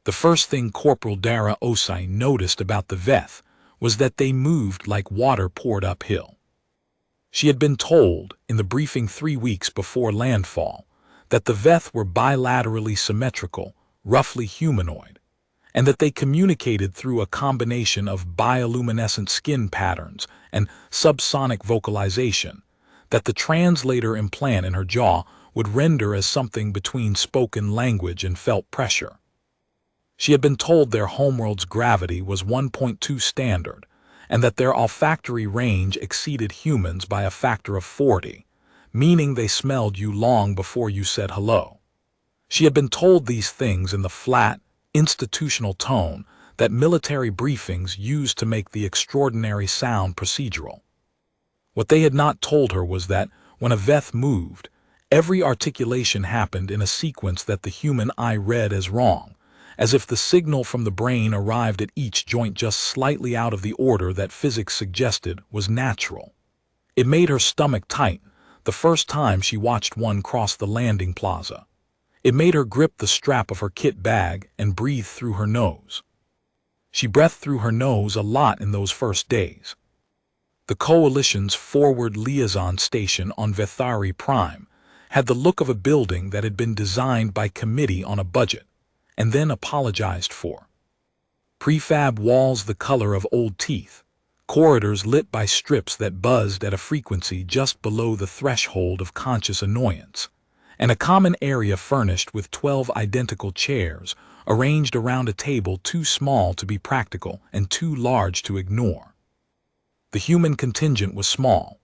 The first thing Corporal Dara Osai noticed about the Veth was that they moved like water poured uphill. She had been told, in the briefing 3 weeks before landfall, that the Veth were bilaterally symmetrical, roughly humanoid, and that they communicated through a combination of bioluminescent skin patterns and subsonic vocalization, that the translator implant in her jaw would render as something between spoken language and felt pressure. She had been told their homeworld's gravity was 1.2 standard, and that their olfactory range exceeded humans by a factor of 40, meaning they smelled you long before you said hello. She had been told these things in the flat, institutional tone that military briefings used to make the extraordinary sound procedural. What they had not told her was that, when a Veth moved, every articulation happened in a sequence that the human eye read as wrong, as if the signal from the brain arrived at each joint just slightly out of the order that physics suggested was natural. It made her stomach tight the first time she watched one cross the landing plaza. It made her grip the strap of her kit bag and breathe through her nose. She breathed through her nose a lot in those first days. The Coalition's forward liaison station on Vethari Prime had the look of a building that had been designed by committee on a budget, and then apologized for. Prefab walls the color of old teeth, corridors lit by strips that buzzed at a frequency just below the threshold of conscious annoyance, and a common area furnished with 12 identical chairs arranged around a table too small to be practical and too large to ignore. The human contingent was small.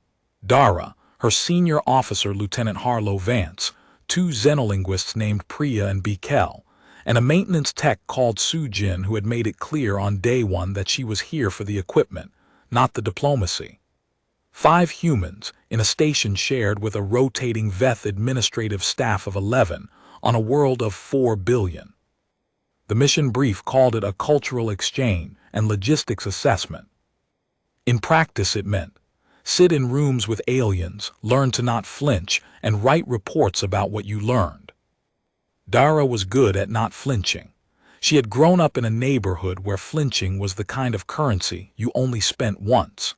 Dara, her senior officer Lieutenant Harlow Vance, 2 xenolinguists named Priya and Bikel, and a maintenance tech called Sujin who had made it clear on day 1 that she was here for the equipment, not the diplomacy. 5 humans in a station shared with a rotating Veth administrative staff of 11 on a world of 4 billion. The mission brief called it a cultural exchange and logistics assessment. In practice it meant, sit in rooms with aliens, learn to not flinch, and write reports about what you learned. Dara was good at not flinching. She had grown up in a neighborhood where flinching was the kind of currency you only spent once.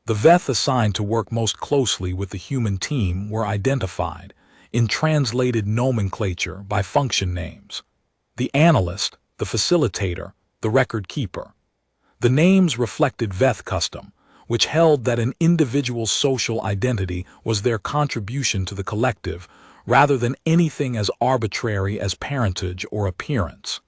The Veth assigned to work most closely with the human team were identified, in translated nomenclature, by function names: the analyst, the facilitator, the record keeper. The names reflected Veth custom, which held that an individual's social identity was their contribution to the collective, rather than anything as arbitrary as parentage or appearance.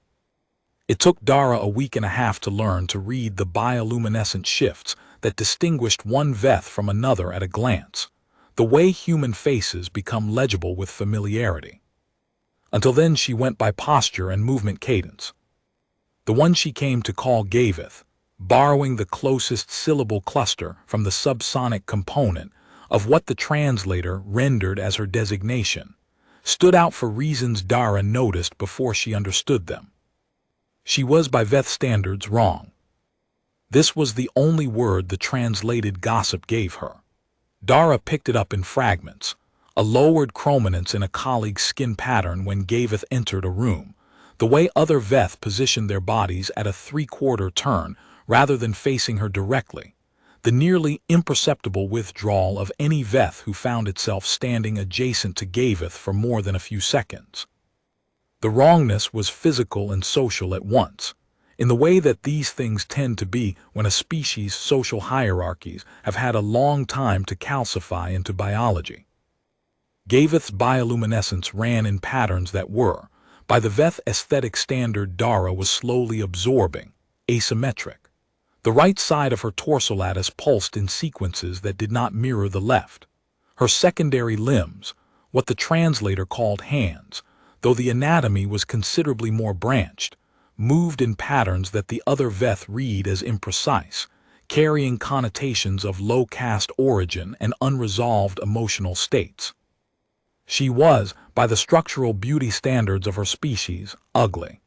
It took Dara a week and a half to learn to read the bioluminescent shifts that distinguished one Veth from another at a glance, the way human faces become legible with familiarity. Until then she went by posture and movement cadence. The one she came to call Gavith, borrowing the closest syllable cluster from the subsonic component of what the translator rendered as her designation, stood out for reasons Dara noticed before she understood them. She was by Veth standards wrong. This was the only word the translated gossip gave her. Dara picked it up in fragments, a lowered chrominance in a colleague's skin pattern when Gavith entered a room, the way other Veth positioned their bodies at a 3/4 turn rather than facing her directly, the nearly imperceptible withdrawal of any Veth who found itself standing adjacent to Gavith for more than a few seconds. The wrongness was physical and social at once, in the way that these things tend to be when a species' social hierarchies have had a long time to calcify into biology. Gavith's bioluminescence ran in patterns that were, by the Veth aesthetic standard Dara was slowly absorbing, asymmetric. The right side of her torso lattice pulsed in sequences that did not mirror the left. Her secondary limbs, what the translator called hands, though the anatomy was considerably more branched, moved in patterns that the other Veth read as imprecise, carrying connotations of low caste origin and unresolved emotional states. She was, by the structural beauty standards of her species, ugly.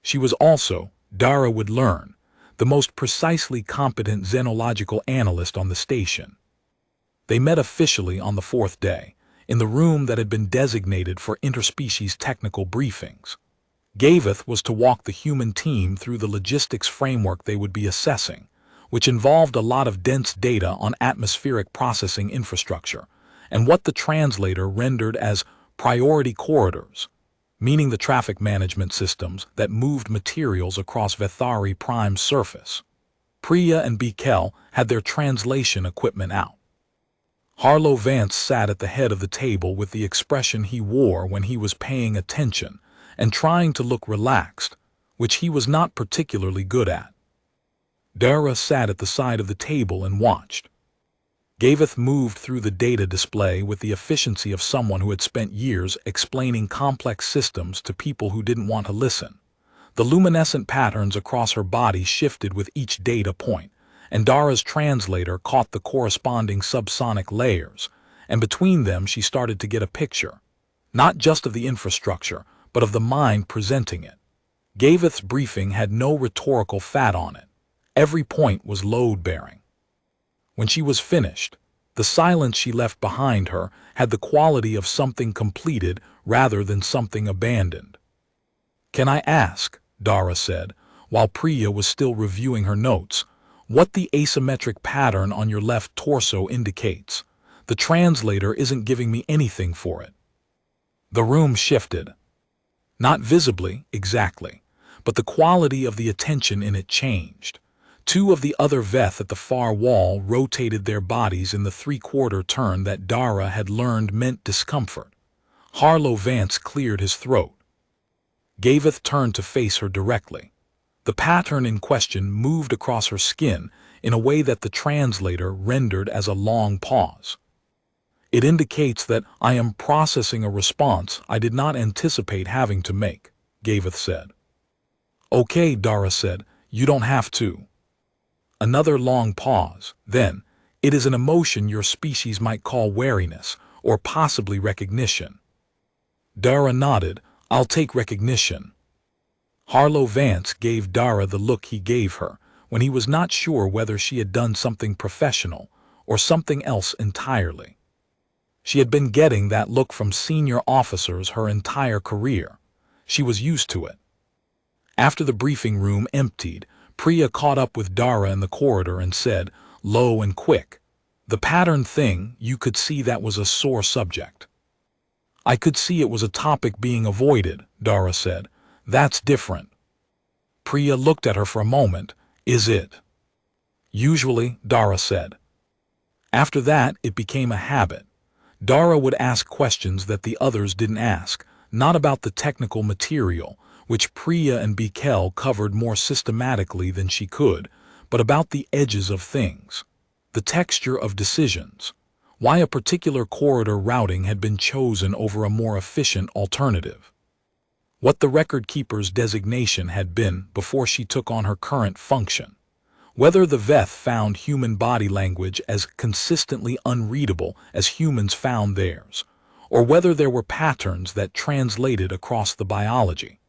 She was also, Dara would learn, the most precisely competent xenological analyst on the station. They met officially on the 4th day, in the room that had been designated for interspecies technical briefings. Gaveth was to walk the human team through the logistics framework they would be assessing, which involved a lot of dense data on atmospheric processing infrastructure, and what the translator rendered as priority corridors, meaning the traffic management systems that moved materials across Vethari Prime's surface. Priya and Bikel had their translation equipment out. Harlow Vance sat at the head of the table with the expression he wore when he was paying attention and trying to look relaxed, which he was not particularly good at. Dara sat at the side of the table and watched. Gaveth moved through the data display with the efficiency of someone who had spent years explaining complex systems to people who didn't want to listen. The luminescent patterns across her body shifted with each data point, and Dara's translator caught the corresponding subsonic layers, and between them she started to get a picture, not just of the infrastructure, but of the mind presenting it. Gaveth's briefing had no rhetorical fat on it. Every point was load-bearing. When she was finished, the silence she left behind her had the quality of something completed rather than something abandoned. "Can I ask," Dara said, while Priya was still reviewing her notes, "what the asymmetric pattern on your left torso indicates? The translator isn't giving me anything for it." The room shifted. Not visibly, exactly, but the quality of the attention in it changed. Two of the other Veth at the far wall rotated their bodies in the three-quarter turn that Dara had learned meant discomfort. Harlow Vance cleared his throat. Gaveth turned to face her directly. The pattern in question moved across her skin in a way that the translator rendered as a long pause. "It indicates that I am processing a response I did not anticipate having to make," Gaveth said. "Okay," Dara said, "you don't have to." Another long pause. Then, "It is an emotion your species might call wariness, or possibly recognition." Dara nodded. "I'll take recognition." Harlow Vance gave Dara the look he gave her when he was not sure whether she had done something professional or something else entirely. She had been getting that look from senior officers her entire career. She was used to it. After the briefing room emptied, Priya caught up with Dara in the corridor and said, low and quick, "The pattern thing, you could see that was a sore subject." "I could see it was a topic being avoided," Dara said. "That's different." Priya looked at her for a moment. "Is it?" "Usually," Dara said. After that, it became a habit. Dara would ask questions that the others didn't ask, not about the technical material, which Priya and Bikel covered more systematically than she could, but about the edges of things, the texture of decisions, why a particular corridor routing had been chosen over a more efficient alternative, what the record keeper's designation had been before she took on her current function, whether the Veth found human body language as consistently unreadable as humans found theirs, or whether there were patterns that translated across the biology.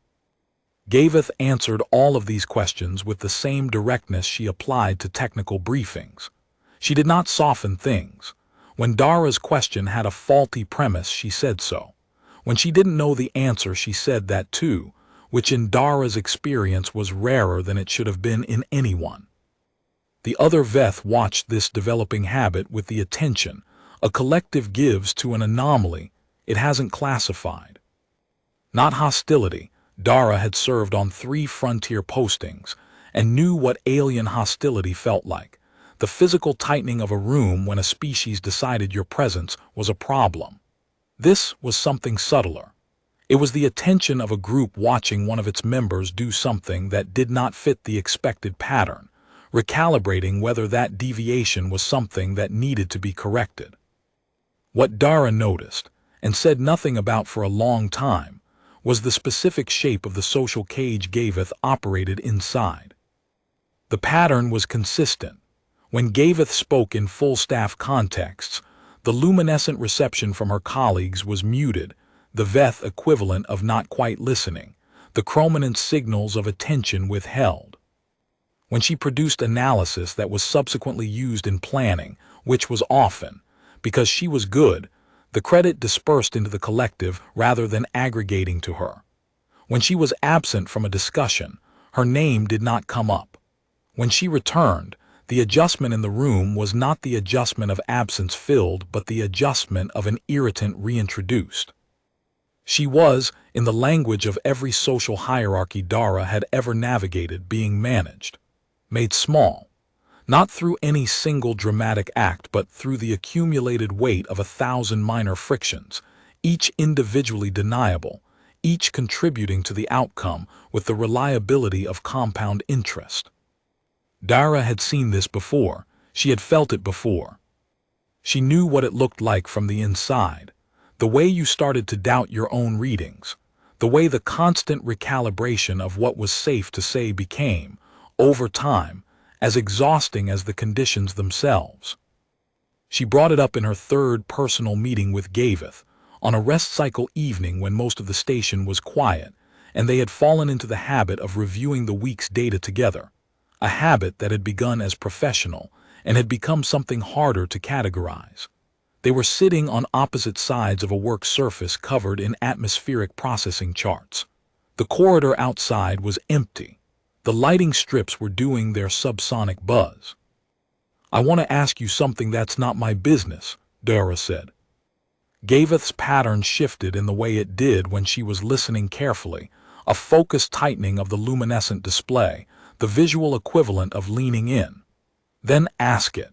Gaveth answered all of these questions with the same directness she applied to technical briefings. She did not soften things. When Dara's question had a faulty premise, she said so. When she didn't know the answer, she said that too, which in Dara's experience was rarer than it should have been in anyone. The other Veth watched this developing habit with the attention a collective gives to an anomaly it hasn't classified. Not hostility. Dara had served on 3 frontier postings and knew what alien hostility felt like, the physical tightening of a room when a species decided your presence was a problem. This was something subtler. It was the attention of a group watching one of its members do something that did not fit the expected pattern, recalibrating whether that deviation was something that needed to be corrected. What Dara noticed, and said nothing about for a long time, was the specific shape of the social cage Gaveth operated inside. The pattern was consistent. When Gaveth spoke in full staff contexts, the luminescent reception from her colleagues was muted, the Veth equivalent of not quite listening, the chrominant signals of attention withheld. When she produced analysis that was subsequently used in planning, which was often, because she was good, the credit dispersed into the collective rather than aggregating to her. When she was absent from a discussion, her name did not come up. When she returned, the adjustment in the room was not the adjustment of absence filled, but the adjustment of an irritant reintroduced. She was, in the language of every social hierarchy Dara had ever navigated, being managed, made small, not through any single dramatic act, but through the accumulated weight of 1,000 minor frictions, each individually deniable, each contributing to the outcome with the reliability of compound interest. Dara had seen this before. She had felt it before. She knew what it looked like from the inside, the way you started to doubt your own readings, the way the constant recalibration of what was safe to say became, over time, as exhausting as the conditions themselves. She brought it up in her third personal meeting with Gavith, on a rest cycle evening when most of the station was quiet, and they had fallen into the habit of reviewing the week's data together, a habit that had begun as professional and had become something harder to categorize. They were sitting on opposite sides of a work surface covered in atmospheric processing charts. The corridor outside was empty. The lighting strips were doing their subsonic buzz. "I want to ask you something that's not my business," Dara said. Gavith's pattern shifted in the way it did when she was listening carefully, a focused tightening of the luminescent display, the visual equivalent of leaning in. "Then ask it.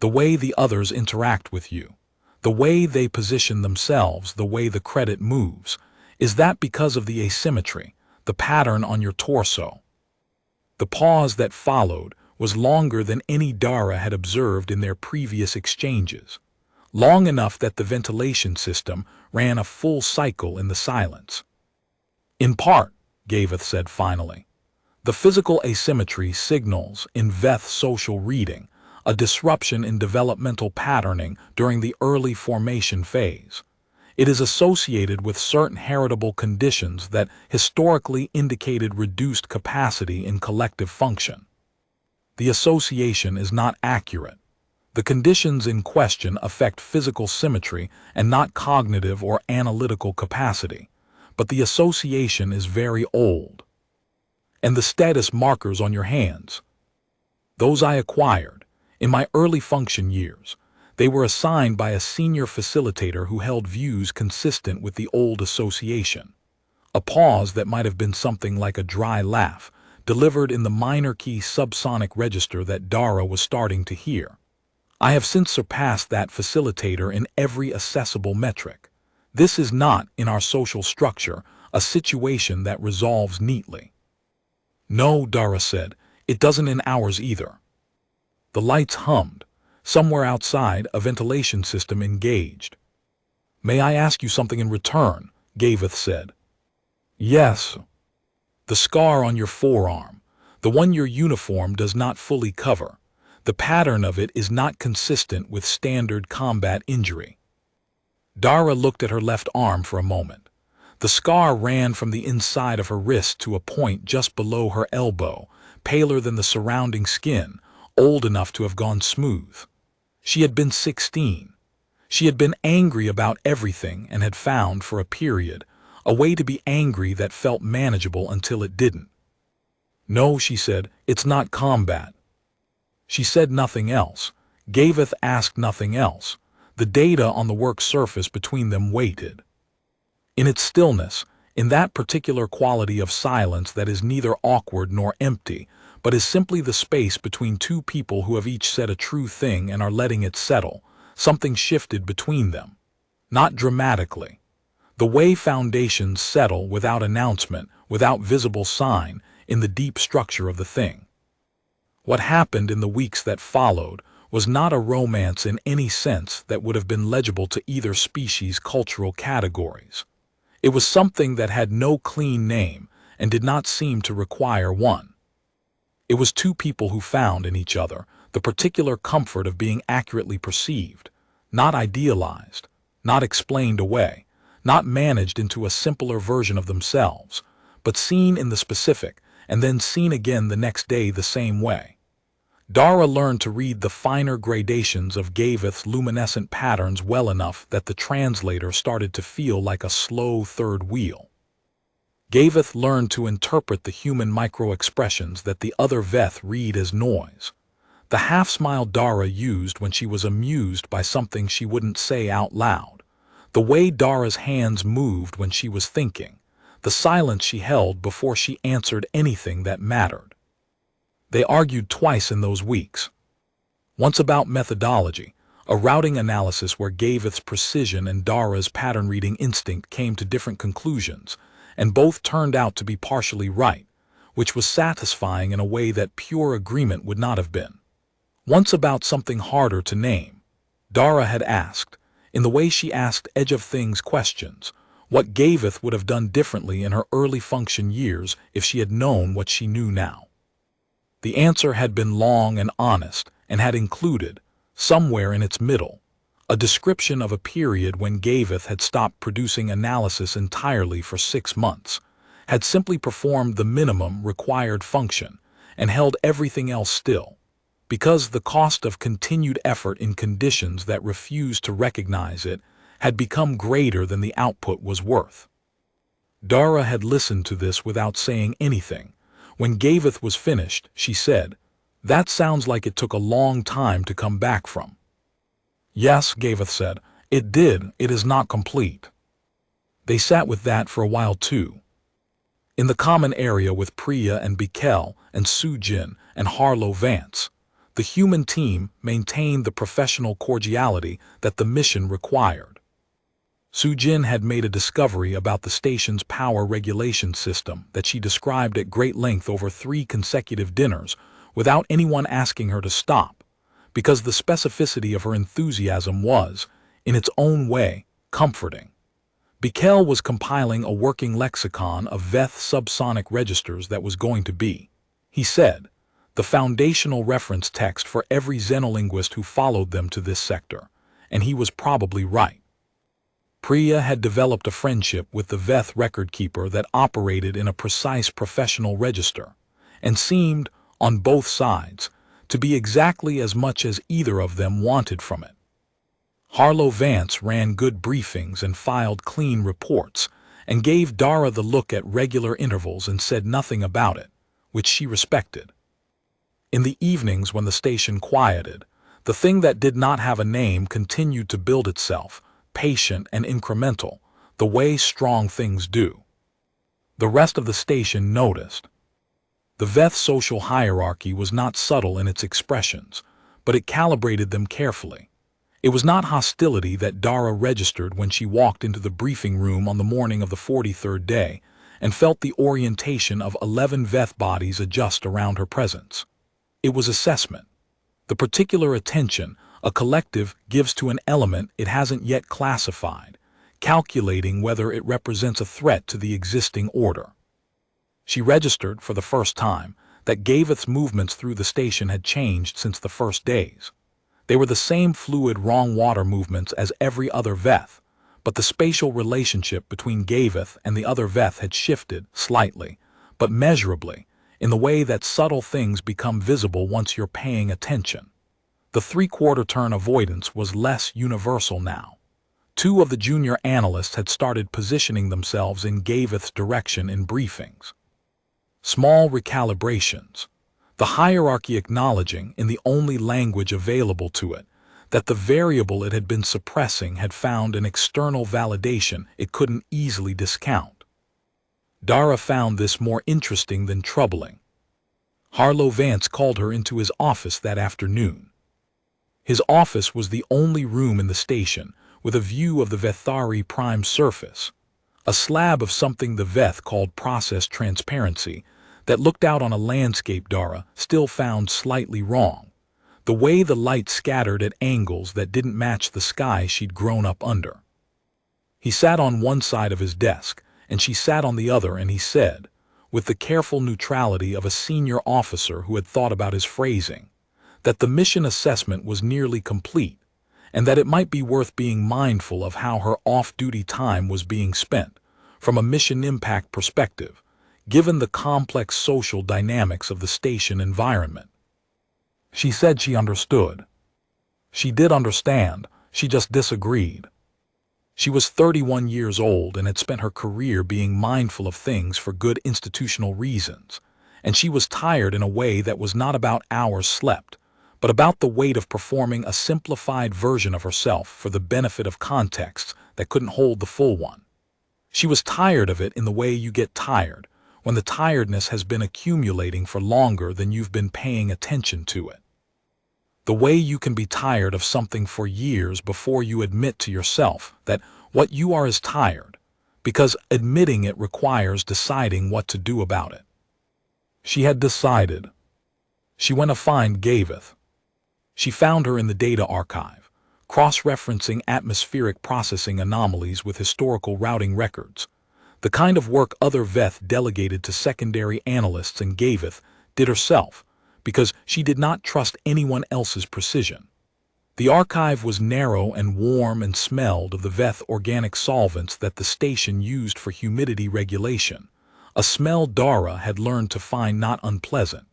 The way the others interact with you, the way they position themselves, the way the credit moves, is that because of the asymmetry, the pattern on your torso?" The pause that followed was longer than any Dara had observed in their previous exchanges, long enough that the ventilation system ran a full cycle in the silence. "In part," Gavith said finally. "The physical asymmetry signals, in Veth's social reading, a disruption in developmental patterning during the early formation phase. It is associated with certain heritable conditions that historically indicated reduced capacity in collective function. The association is not accurate. The conditions in question affect physical symmetry and not cognitive or analytical capacity, but the association is very old. And the status markers on your hands? Those I acquired in my early function years. They were assigned by a senior facilitator who held views consistent with the old association." A pause that might have been something like a dry laugh, delivered in the minor key subsonic register that Dara was starting to hear. "I have since surpassed that facilitator in every accessible metric. This is not, in our social structure, a situation that resolves neatly." "No," Dara said, "it doesn't in ours either." The lights hummed. Somewhere outside, a ventilation system engaged. "May I ask you something in return?" Gavith said. "Yes." "The scar on your forearm, the one your uniform does not fully cover, the pattern of it is not consistent with standard combat injury." Dara looked at her left arm for a moment. The scar ran from the inside of her wrist to a point just below her elbow, paler than the surrounding skin, old enough to have gone smooth. She had been 16. She had been angry about everything and had found, for a period, a way to be angry that felt manageable until it didn't. "No," she said, "it's not combat." She said nothing else. Gavith asked nothing else. The data on the work surface between them waited. In its stillness, in that particular quality of silence that is neither awkward nor empty, but is simply the space between two people who have each said a true thing and are letting it settle, something shifted between them. Not dramatically. The way foundations settle without announcement, without visible sign, in the deep structure of the thing. What happened in the weeks that followed was not a romance in any sense that would have been legible to either species' cultural categories. It was something that had no clean name and did not seem to require one. It was two people who found in each other the particular comfort of being accurately perceived, not idealized, not explained away, not managed into a simpler version of themselves, but seen in the specific and then seen again the next day the same way. Dara learned to read the finer gradations of Gavith's luminescent patterns well enough that the translator started to feel like a slow third wheel. Gaveth learned to interpret the human micro-expressions that the other Veth read as noise. The half-smile Dara used when she was amused by something she wouldn't say out loud. The way Dara's hands moved when she was thinking. The silence she held before she answered anything that mattered. They argued twice in those weeks. Once about methodology, a routing analysis where Gaveth's precision and Dara's pattern-reading instinct came to different conclusions, and both turned out to be partially right, which was satisfying in a way that pure agreement would not have been. Once about something harder to name. Dara had asked, in the way she asked Edge of Things questions, what Gaveth would have done differently in her early function years if she had known what she knew now. The answer had been long and honest, and had included, somewhere in its middle, a description of a period when Gaveth had stopped producing analysis entirely for 6 months, had simply performed the minimum required function, and held everything else still, because the cost of continued effort in conditions that refused to recognize it had become greater than the output was worth. Dara had listened to this without saying anything. When Gaveth was finished, she said, "That sounds like it took a long time to come back from." "Yes," Gaveth said, "it did. It is not complete." They sat with that for a while too. In the common area with Priya and Bikel and Sujin and Harlow Vance, the human team maintained the professional cordiality that the mission required. Sujin had made a discovery about the station's power regulation system that she described at great length over 3 consecutive dinners without anyone asking her to stop, because the specificity of her enthusiasm was, in its own way, comforting. Bikel was compiling a working lexicon of Veth subsonic registers that was going to be, he said, the foundational reference text for every xenolinguist who followed them to this sector, and he was probably right. Priya had developed a friendship with the Veth record keeper that operated in a precise professional register, and seemed, on both sides, to be exactly as much as either of them wanted from it. Harlow Vance ran good briefings and filed clean reports, and gave Dara the look at regular intervals and said nothing about it, which she respected. In the evenings when the station quieted, the thing that did not have a name continued to build itself, patient and incremental, the way strong things do. The rest of the station noticed. The Veth social hierarchy was not subtle in its expressions, but it calibrated them carefully. It was not hostility that Dara registered when she walked into the briefing room on the morning of the 43rd day and felt the orientation of 11 Veth bodies adjust around her presence. It was assessment. The particular attention a collective gives to an element it hasn't yet classified, calculating whether it represents a threat to the existing order. She registered, for the first time, that Gaveth's movements through the station had changed since the first days. They were the same fluid wrong water movements as every other Veth, but the spatial relationship between Gaveth and the other Veth had shifted, slightly, but measurably, in the way that subtle things become visible once you're paying attention. The 3/4 turn avoidance was less universal now. 2 of the junior analysts had started positioning themselves in Gaveth's direction in briefings. Small recalibrations. The hierarchy acknowledging, in the only language available to it, that the variable it had been suppressing had found an external validation it couldn't easily discount. Dara found this more interesting than troubling. Harlow Vance called her into his office that afternoon. His office was the only room in the station with a view of the Vethari prime surface, a slab of something the Veth called process transparency that looked out on a landscape Dara still found slightly wrong, the way the light scattered at angles that didn't match the sky she'd grown up under. He sat on one side of his desk, and she sat on the other, and he said, with the careful neutrality of a senior officer who had thought about his phrasing, that the mission assessment was nearly complete, and that it might be worth being mindful of how her off-duty time was being spent, from a mission impact perspective, given the complex social dynamics of the station environment. She said she understood. She did understand, she just disagreed. She was 31 years old and had spent her career being mindful of things for good institutional reasons, and she was tired in a way that was not about hours slept, but about the weight of performing a simplified version of herself for the benefit of contexts that couldn't hold the full one. She was tired of it in the way you get tired, when the tiredness has been accumulating for longer than you've been paying attention to it. The way you can be tired of something for years before you admit to yourself that what you are is tired, because admitting it requires deciding what to do about it. She had decided. She went to find Gavith. She found her in the data archive, cross-referencing atmospheric processing anomalies with historical routing records, the kind of work other Veth delegated to secondary analysts, and Gavith did herself, because she did not trust anyone else's precision. The archive was narrow and warm and smelled of the Veth organic solvents that the station used for humidity regulation, a smell Dara had learned to find not unpleasant.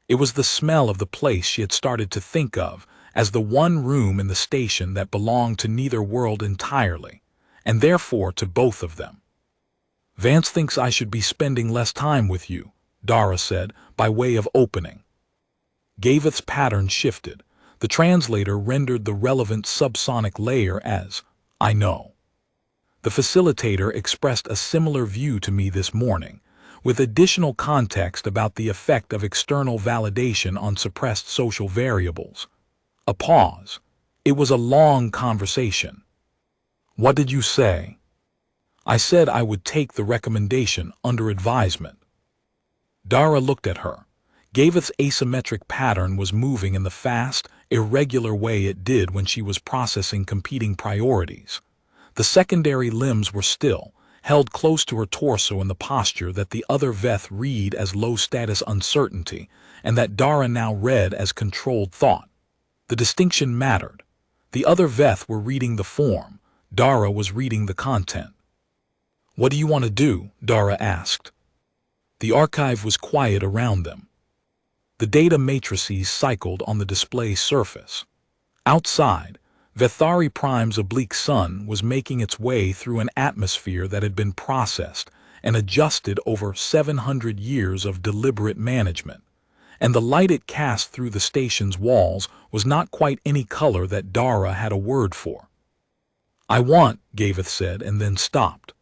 It was the smell of the place she had started to think of as the one room in the station that belonged to neither world entirely, and therefore to both of them. "Vance thinks I should be spending less time with you," Dara said, by way of opening. Gavith's pattern shifted. The translator rendered the relevant subsonic layer as, "I know." The facilitator expressed a similar view to me this morning, with additional context about the effect of external validation on suppressed social variables. A pause. It was a long conversation. "What did you say?" "I said I would take the recommendation under advisement." Dara looked at her. Gavith's asymmetric pattern was moving in the fast, irregular way it did when she was processing competing priorities. The secondary limbs were still, held close to her torso in the posture that the other Veth read as low-status uncertainty, and that Dara now read as controlled thought. The distinction mattered. The other Veth were reading the form. Dara was reading the content. "What do you want to do?" Dara asked. The archive was quiet around them. The data matrices cycled on the display surface. Outside, Vethari Prime's oblique sun was making its way through an atmosphere that had been processed and adjusted over 700 years of deliberate management, and the light it cast through the station's walls was not quite any color that Dara had a word for. "I want," Gavith said, and then stopped.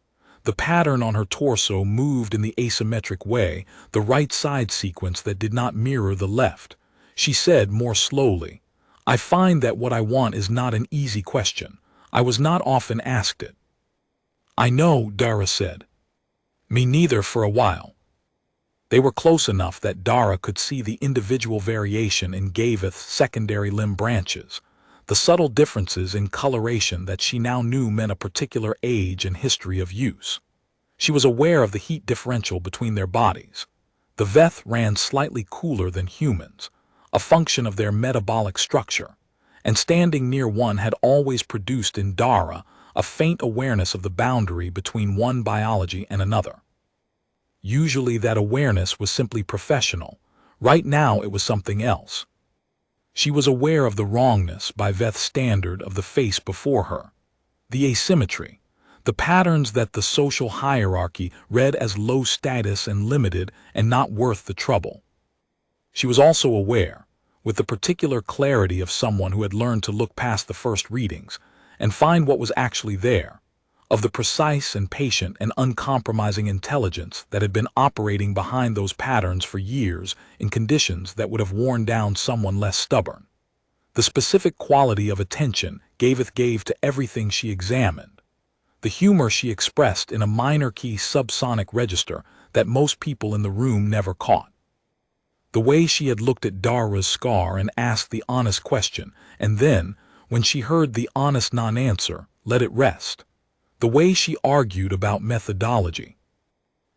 The pattern on her torso moved in the asymmetric way, the right side sequence that did not mirror the left. She said more slowly, "I find that what I want is not an easy question. I was not often asked it." "I know," Dara said. "Me neither for a while." They were close enough that Dara could see the individual variation in Gavith's secondary limb branches, the subtle differences in coloration that she now knew meant a particular age and history of use. She was aware of the heat differential between their bodies. The Veth ran slightly cooler than humans, a function of their metabolic structure, and standing near one had always produced in Dara a faint awareness of the boundary between one biology and another. Usually that awareness was simply professional. Right now it was something else. She was aware of the wrongness, by Veth's standard, of the face before her. The asymmetry, the patterns that the social hierarchy read as low status and limited and not worth the trouble. She was also aware, with the particular clarity of someone who had learned to look past the first readings and find what was actually there, of the precise and patient and uncompromising intelligence that had been operating behind those patterns for years in conditions that would have worn down someone less stubborn. The specific quality of attention Gavith gave to everything she examined, the humor she expressed in a minor key subsonic register that most people in the room never caught. The way she had looked at Dara's scar and asked the honest question, and then, when she heard the honest non-answer, let it rest. The way she argued about methodology.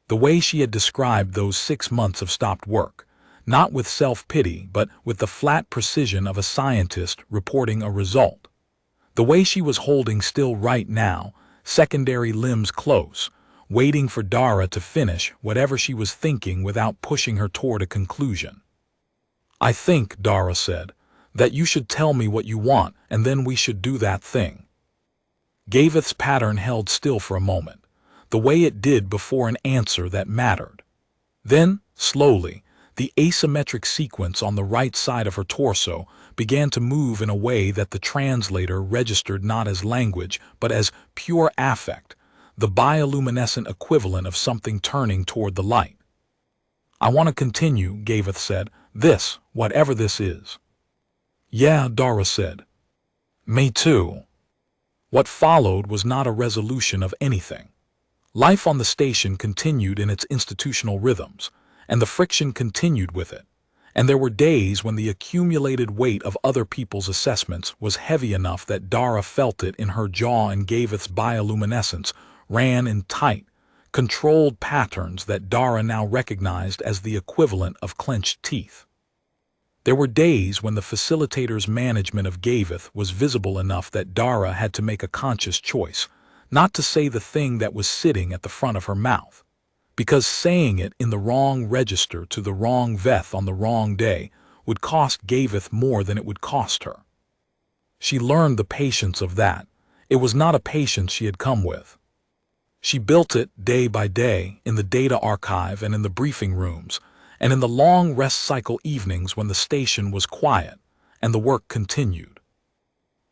The way she had described those 6 months of stopped work, not with self-pity but with the flat precision of a scientist reporting a result. The way she was holding still right now, secondary limbs close, waiting for Dara to finish whatever she was thinking without pushing her toward a conclusion. "I think," Dara said, "that you should tell me what you want and then we should do that thing." Gavith's pattern held still for a moment, the way it did before an answer that mattered. Then, slowly, the asymmetric sequence on the right side of her torso began to move in a way that the translator registered not as language but as pure affect, the bioluminescent equivalent of something turning toward the light. "I want to continue," Gavith said. "This, whatever this is." "Yeah," Dara said. "Me too." What followed was not a resolution of anything. Life on the station continued in its institutional rhythms, and the friction continued with it. And there were days when the accumulated weight of other people's assessments was heavy enough that Dara felt it in her jaw, and Gavith's bioluminescence ran in tight, controlled patterns that Dara now recognized as the equivalent of clenched teeth. There were days when the facilitator's management of Gavith was visible enough that Dara had to make a conscious choice, not to say the thing that was sitting at the front of her mouth, because saying it in the wrong register to the wrong Veth on the wrong day would cost Gavith more than it would cost her. She learned the patience of that. It was not a patience she had come with. She built it day by day in the data archive and in the briefing rooms, and in the long rest cycle evenings when the station was quiet and the work continued.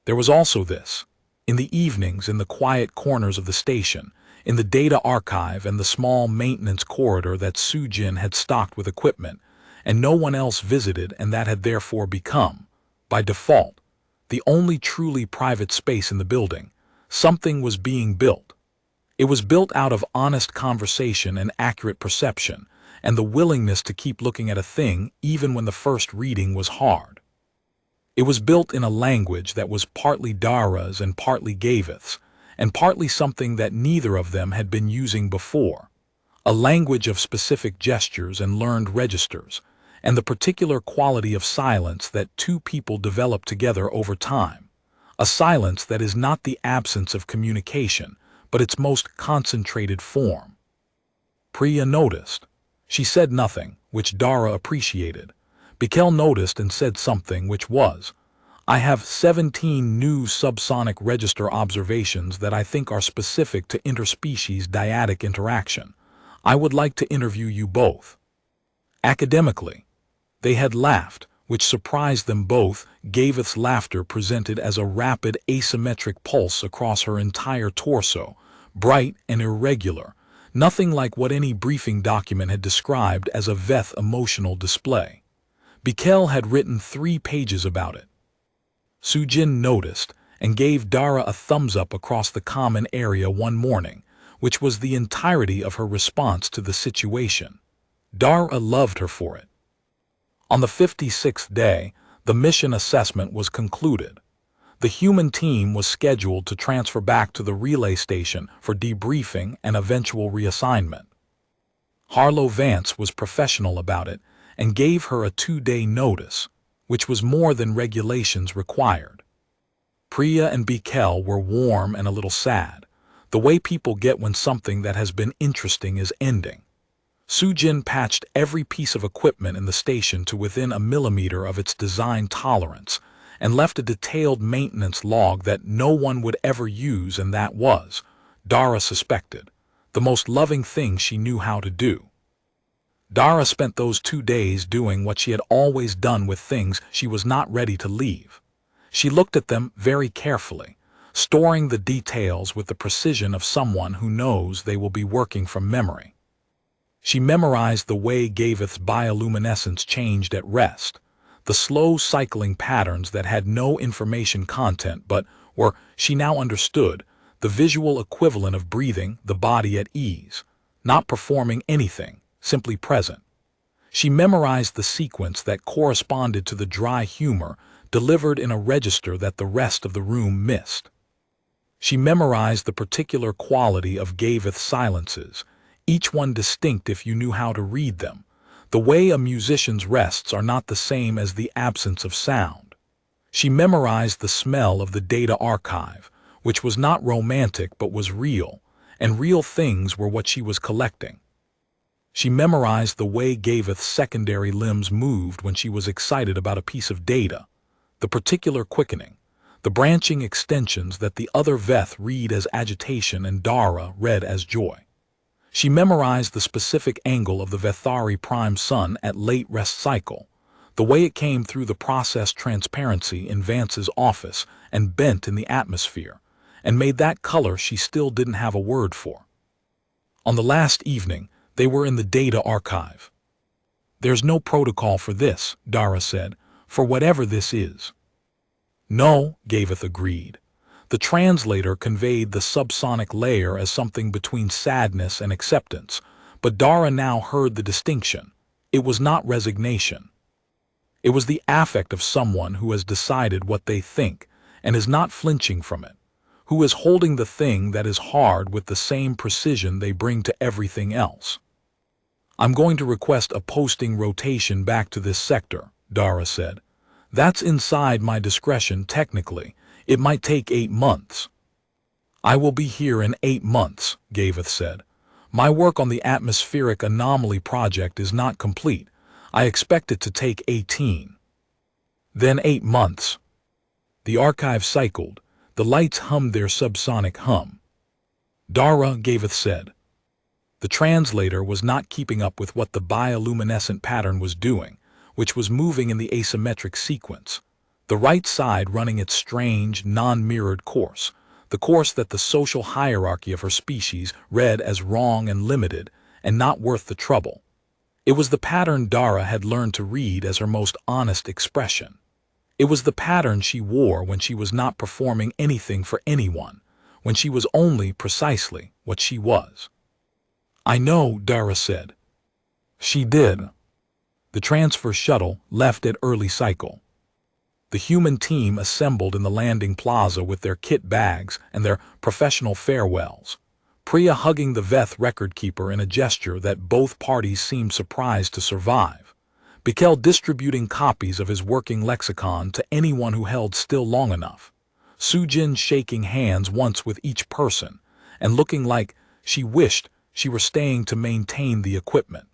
There was also this. In the evenings, in the quiet corners of the station, in the data archive and the small maintenance corridor that Sujin had stocked with equipment, and no one else visited, and that had therefore become, by default, the only truly private space in the building, something was being built. It was built out of honest conversation and accurate perception, and the willingness to keep looking at a thing even when the first reading was hard. It was built in a language that was partly Dara's and partly Gavith's, and partly something that neither of them had been using before, a language of specific gestures and learned registers, and the particular quality of silence that two people develop together over time, a silence that is not the absence of communication, but its most concentrated form. Priya noticed. She said nothing, which Dara appreciated. Bikel noticed and said something, which was, "I have 17 new subsonic register observations that I think are specific to interspecies dyadic interaction. I would like to interview you both." Academically, they had laughed, which surprised them both. Gavith's laughter presented as a rapid asymmetric pulse across her entire torso, bright and irregular, nothing like what any briefing document had described as a Veth emotional display. Bikel had written 3 pages about it. Sujin noticed and gave Dara a thumbs up across the common area one morning, which was the entirety of her response to the situation. Dara loved her for it. On the 56th day, the mission assessment was concluded. The human team was scheduled to transfer back to the relay station for debriefing and eventual reassignment. Harlow Vance was professional about it and gave her a 2-day notice, which was more than regulations required. Priya and Bikel were warm and a little sad, the way people get when something that has been interesting is ending. Sujin patched every piece of equipment in the station to within a millimeter of its design tolerance, and left a detailed maintenance log that no one would ever use, and that was, Dara suspected, the most loving thing she knew how to do. Dara spent those 2 days doing what she had always done with things she was not ready to leave. She looked at them very carefully, storing the details with the precision of someone who knows they will be working from memory. She memorized the way Gavith's bioluminescence changed at rest, the slow cycling patterns that had no information content but were, she now understood, the visual equivalent of breathing the body at ease, not performing anything, simply present. She memorized the sequence that corresponded to the dry humor delivered in a register that the rest of the room missed. She memorized the particular quality of Gavith's silences, each one distinct if you knew how to read them. The way a musician's rests are not the same as the absence of sound. She memorized the smell of the data archive, which was not romantic but was real, and real things were what she was collecting. She memorized the way Gavith's secondary limbs moved when she was excited about a piece of data, the particular quickening, the branching extensions that the other Veth read as agitation and Dara read as joy. She memorized the specific angle of the Vethari prime sun at late rest cycle, the way it came through the process transparency in Vance's office and bent in the atmosphere, and made that color she still didn't have a word for. On the last evening, they were in the data archive. "There's no protocol for this," Dara said, "for whatever this is." "No," Gaveth agreed. The translator conveyed the subsonic layer as something between sadness and acceptance, but Dara now heard the distinction. It was not resignation. It was the affect of someone who has decided what they think and is not flinching from it, who is holding the thing that is hard with the same precision they bring to everything else. "I'm going to request a posting rotation back to this sector," Dara said. "That's inside my discretion technically. It might take 8 months. "I will be here in 8 months, Gaveth said. "My work on the atmospheric anomaly project is not complete. I expect it to take 18. "Then 8 months. The archive cycled. The lights hummed their subsonic hum. "Dara," Gaveth said. The translator was not keeping up with what the bioluminescent pattern was doing, which was moving in the asymmetric sequence, the right side running its strange, non-mirrored course, the course that the social hierarchy of her species read as wrong and limited and not worth the trouble. It was the pattern Dara had learned to read as her most honest expression. It was the pattern she wore when she was not performing anything for anyone, when she was only precisely what she was. "I know," Dara said. She did. The transfer shuttle left at early cycle. The human team assembled in the landing plaza with their kit bags and their professional farewells, Priya hugging the Veth record keeper in a gesture that both parties seemed surprised to survive, Bikel distributing copies of his working lexicon to anyone who held still long enough, Sujin shaking hands once with each person and looking like she wished she were staying to maintain the equipment.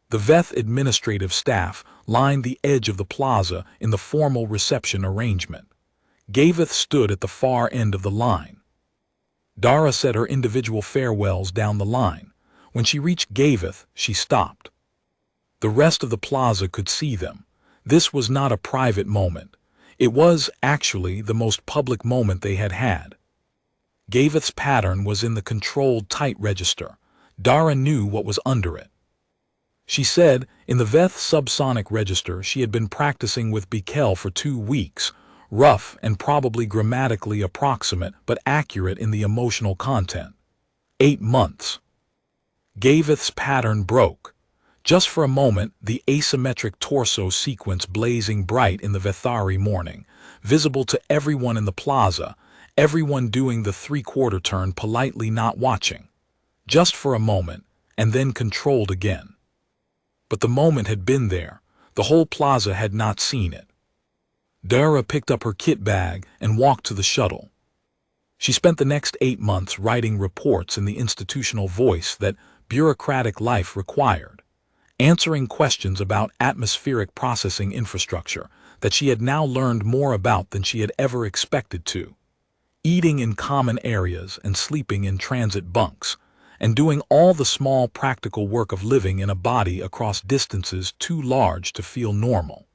The Veth administrative staff lined the edge of the plaza in the formal reception arrangement. Gaveth stood at the far end of the line. Dara said her individual farewells down the line. When she reached Gaveth, she stopped. The rest of the plaza could see them. This was not a private moment. It was, actually, the most public moment they had had. Gaveth's pattern was in the controlled tight register. Dara knew what was under it. She said, in the Veth subsonic register she had been practicing with Bikel for 2 weeks, rough and probably grammatically approximate but accurate in the emotional content. 8 months. Gaveth's pattern broke. Just for a moment, the asymmetric torso sequence blazing bright in the Vethari morning, visible to everyone in the plaza, everyone doing the 3/4 turn politely not watching. Just for a moment, and then controlled again. But the moment had been there. The whole plaza had not seen it. Dara picked up her kit bag and walked to the shuttle. She spent the next 8 months writing reports in the institutional voice that bureaucratic life required, answering questions about atmospheric processing infrastructure that she had now learned more about than she had ever expected to, eating in common areas and sleeping in transit bunks, and doing all the small practical work of living in a body across distances too large to feel normal.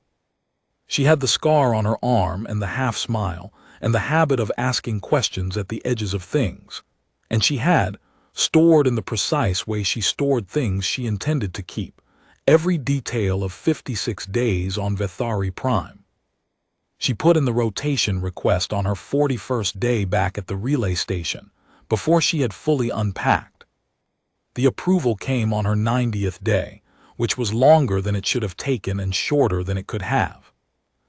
She had the scar on her arm and the half-smile and the habit of asking questions at the edges of things, and she had, stored in the precise way she stored things she intended to keep, every detail of 56 days on Vethari Prime. She put in the rotation request on her 41st day back at the relay station, before she had fully unpacked. The approval came on her 90th day, which was longer than it should have taken and shorter than it could have.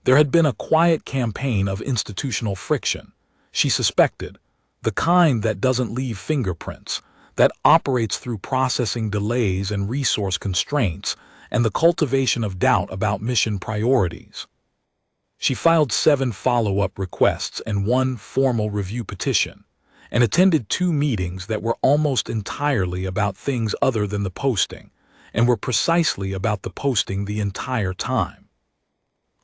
There had been a quiet campaign of institutional friction, she suspected, the kind that doesn't leave fingerprints, that operates through processing delays and resource constraints and the cultivation of doubt about mission priorities. She filed 7 follow-up requests and 1 formal review petition, and attended 2 meetings that were almost entirely about things other than the posting, and were precisely about the posting the entire time.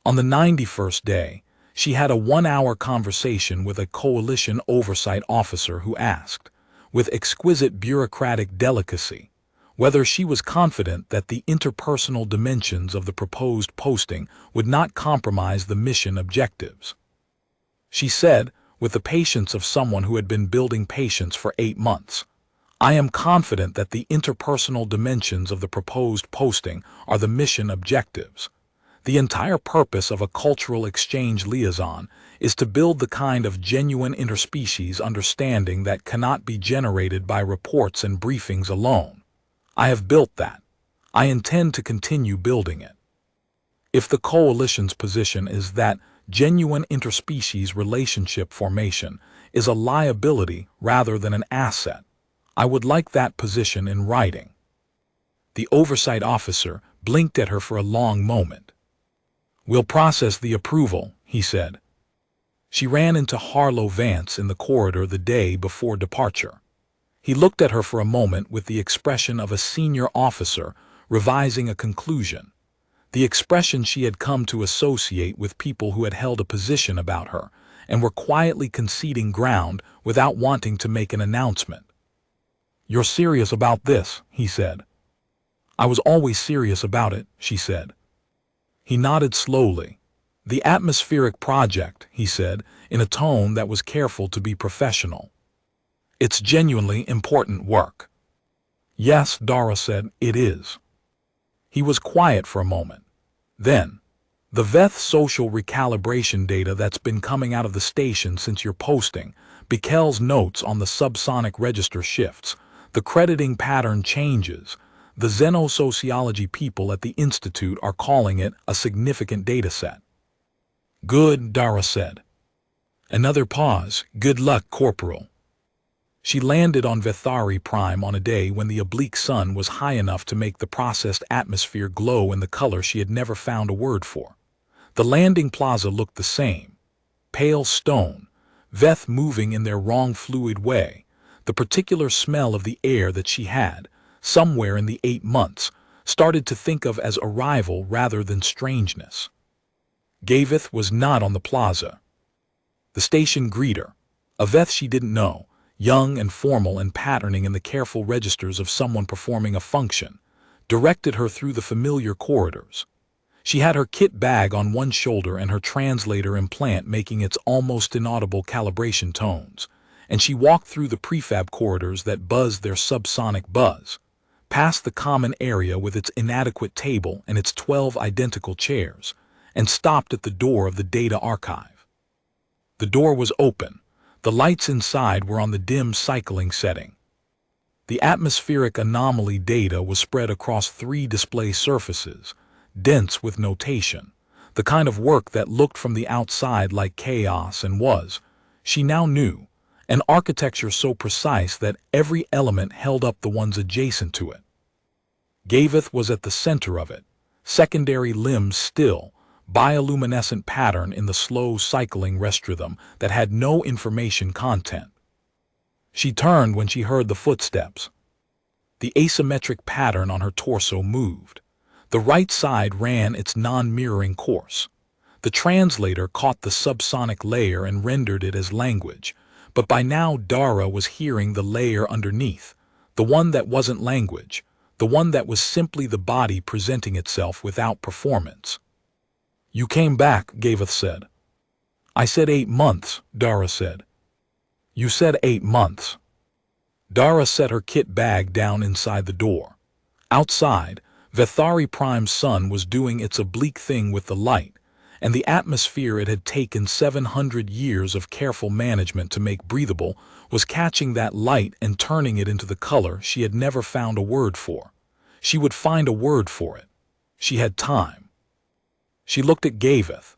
On the 91st day, She had a 1-hour conversation with a coalition oversight officer who asked, with exquisite bureaucratic delicacy, whether she was confident that the interpersonal dimensions of the proposed posting would not compromise the mission objectives. She said, with the patience of someone who had been building patience for 8 months, "I am confident that the interpersonal dimensions of the proposed posting are the mission objectives. The entire purpose of a cultural exchange liaison is to build the kind of genuine interspecies understanding that cannot be generated by reports and briefings alone. I have built that. I intend to continue building it." If the coalition's position is that genuine interspecies relationship formation is a liability rather than an asset, I would like that position in writing. The oversight officer blinked at her for a long moment. "We'll process the approval," he said. She ran into Harlow Vance in the corridor the day before departure. He looked at her for a moment with the expression of a senior officer revising a conclusion, the expression she had come to associate with people who had held a position about her and were quietly conceding ground without wanting to make an announcement. "You're serious about this," he said. "I was always serious about it," she said. He nodded slowly. "The atmospheric project," he said, in a tone that was careful to be professional. "It's genuinely important work." "Yes," Dara said, "it is." He was quiet for a moment. Then, "The VETH social recalibration data that's been coming out of the station since your posting, Bickel's notes on the subsonic register shifts, the crediting pattern changes. The xenosociology people at the Institute are calling it a significant dataset." "Good," Dara said. Another pause. "Good luck, Corporal." She landed on Vethari Prime on a day when the oblique sun was high enough to make the processed atmosphere glow in the color she had never found a word for. The landing plaza looked the same. Pale stone, Veth moving in their wrong fluid way, the particular smell of the air that she had, somewhere in the 8 months, started to think of as arrival rather than strangeness. Gavith was not on the plaza. The station greeter, a Veth she didn't know, young and formal and patterning in the careful registers of someone performing a function, directed her through the familiar corridors. She had her kit bag on one shoulder and her translator implant making its almost inaudible calibration tones, and she walked through the prefab corridors that buzzed their subsonic buzz, past the common area with its inadequate table and its 12 identical chairs, and stopped at the door of the data archive. The door was open. The lights inside were on the dim cycling setting. The atmospheric anomaly data was spread across 3 display surfaces, dense with notation, the kind of work that looked from the outside like chaos and was, she now knew, an architecture so precise that every element held up the ones adjacent to it. Gavith was at the center of it, secondary limbs still, bioluminescent pattern in the slow cycling rest-rhythm that had no information content. She turned when she heard the footsteps. The asymmetric pattern on her torso moved. The right side ran its non-mirroring course. The translator caught the subsonic layer and rendered it as language, but by now Dara was hearing the layer underneath, the one that wasn't language, the one that was simply the body presenting itself without performance. "You came back," Gavith said. "I said 8 months," Dara said. "You said 8 months." Dara set her kit bag down inside the door. Outside, Vethari Prime's sun was doing its oblique thing with the light, and the atmosphere it had taken 700 years of careful management to make breathable was catching that light and turning it into the color she had never found a word for. She would find a word for it. She had time. She looked at Gavith.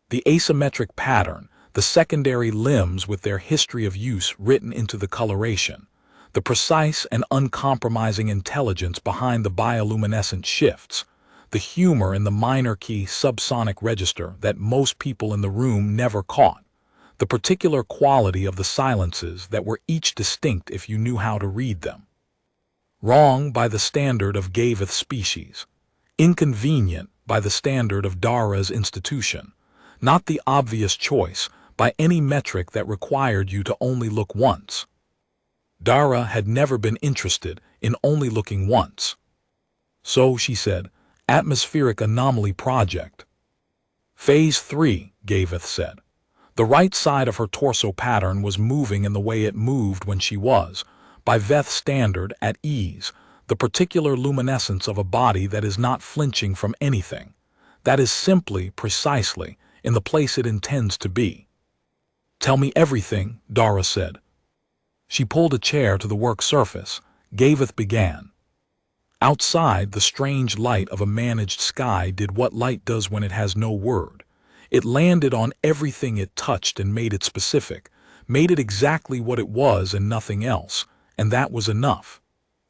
The asymmetric pattern, the secondary limbs with their history of use written into the coloration, the precise and uncompromising intelligence behind the bioluminescent shifts, the humor in the minor key subsonic register that most people in the room never caught, the particular quality of the silences that were each distinct if you knew how to read them. Wrong by the standard of Gavith's species, inconvenient by the standard of Dara's institution, not the obvious choice by any metric that required you to only look once. Dara had never been interested in only looking once. So, she said, Atmospheric Anomaly Project. Phase 3, Gaveth said. The right side of her torso pattern was moving in the way it moved when she was, by Veth standard, at ease, the particular luminescence of a body that is not flinching from anything, that is simply, precisely, in the place it intends to be. Tell me everything, Dara said. She pulled a chair to the work surface. Gaveth began. Outside, the strange light of a managed sky did what light does when it has no word. It landed on everything it touched and made it specific, made it exactly what it was and nothing else, and that was enough.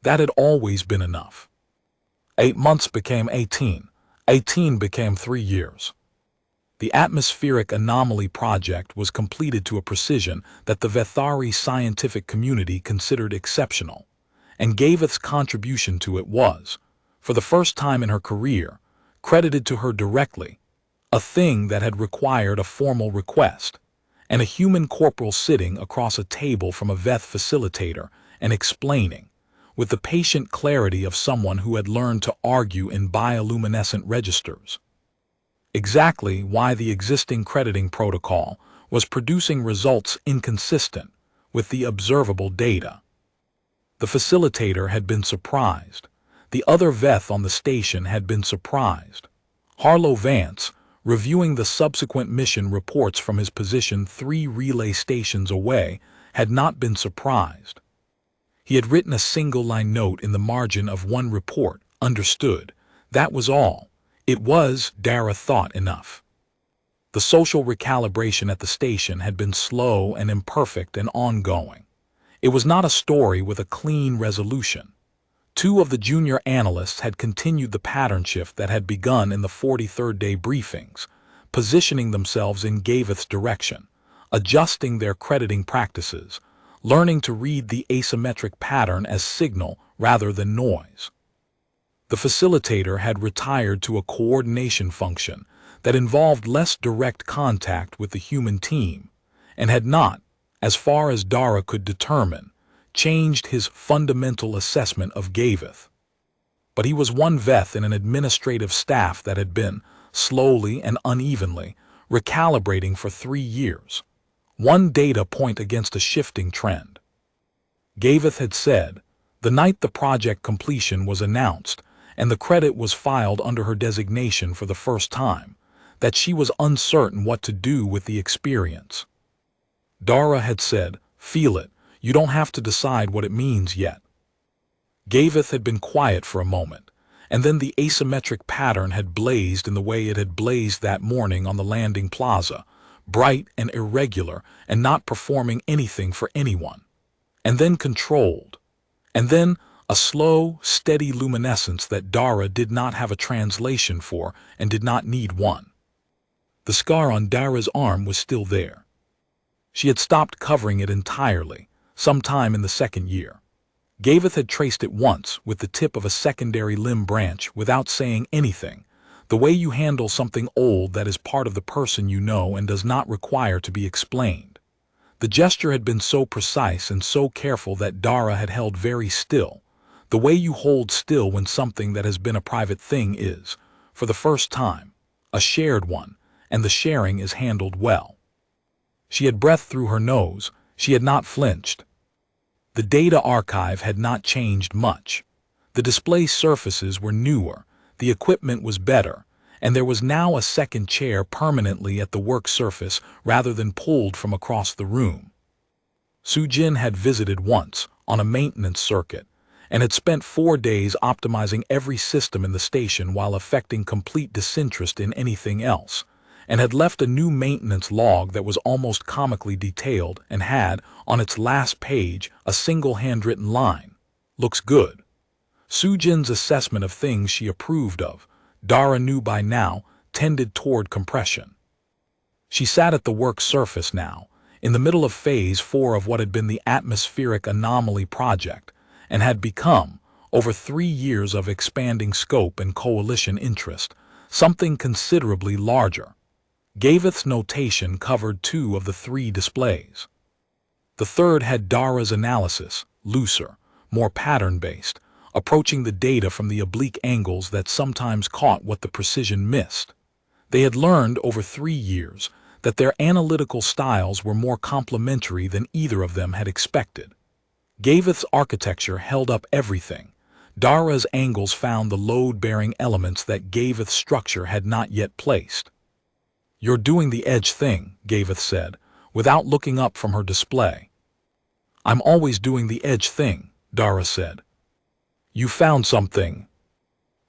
That had always been enough. 8 months became 18. 18 became 3 years. The Atmospheric Anomaly Project was completed to a precision that the Vethari scientific community considered exceptional, and Gaveth's contribution to it was, for the first time in her career, credited to her directly, a thing that had required a formal request, and a human corporal sitting across a table from a Veth facilitator and explaining, with the patient clarity of someone who had learned to argue in bioluminescent registers, exactly why the existing crediting protocol was producing results inconsistent with the observable data. The facilitator had been surprised. The other Veth on the station had been surprised. Harlow Vance, reviewing the subsequent mission reports from his position 3 relay stations away, had not been surprised. He had written a single-line note in the margin of one report, understood. That was all. It was, Dara thought, enough. The social recalibration at the station had been slow and imperfect and ongoing. It was not a story with a clean resolution. 2 of the junior analysts had continued the pattern shift that had begun in the 43rd day briefings, positioning themselves in Gaveth's direction, adjusting their crediting practices, learning to read the asymmetric pattern as signal rather than noise. The facilitator had retired to a coordination function that involved less direct contact with the human team, and had not, as far as Dara could determine, changed his fundamental assessment of Gaveth. But he was one Veth in an administrative staff that had been, slowly and unevenly, recalibrating for 3 years. One data point against a shifting trend. Gaveth had said, the night the project completion was announced and the credit was filed under her designation for the first time, that she was uncertain what to do with the experience. Dara had said, feel it, you don't have to decide what it means yet. Gaveth had been quiet for a moment, and then the asymmetric pattern had blazed in the way it had blazed that morning on the landing plaza, bright and irregular and not performing anything for anyone. And then controlled. And then a slow, steady luminescence that Dara did not have a translation for and did not need one. The scar on Dara's arm was still there. She had stopped covering it entirely, sometime in the 2nd year. Gaveth had traced it once with the tip of a secondary limb branch without saying anything, the way you handle something old that is part of the person you know and does not require to be explained. The gesture had been so precise and so careful that Dara had held very still, the way you hold still when something that has been a private thing is, for the first time, a shared one, and the sharing is handled well. She had breath through her nose. She had not flinched. The data archive had not changed much. The display surfaces were newer, the equipment was better, and there was now a second chair permanently at the work surface rather than pulled from across the room. Sujin had visited once, on a maintenance circuit, and had spent 4 days optimizing every system in the station while affecting complete disinterest in anything else, and had left a new maintenance log that was almost comically detailed and had, on its last page, a single handwritten line. Looks good. Sujin's assessment of things she approved of, Dara knew by now, tended toward compression. She sat at the work surface now, in the middle of Phase 4 of what had been the Atmospheric Anomaly Project, and had become, over 3 years of expanding scope and coalition interest, something considerably larger. Gavith's notation covered 2 of the 3 displays. The third had Dara's analysis, looser, more pattern-based, approaching the data from the oblique angles that sometimes caught what the precision missed. They had learned over 3 years that their analytical styles were more complementary than either of them had expected. Gavith's architecture held up everything. Dara's angles found the load-bearing elements that Gavith's structure had not yet placed. "You're doing the edge thing," Gavith said, without looking up from her display. "I'm always doing the edge thing," Dara said. "You found something?"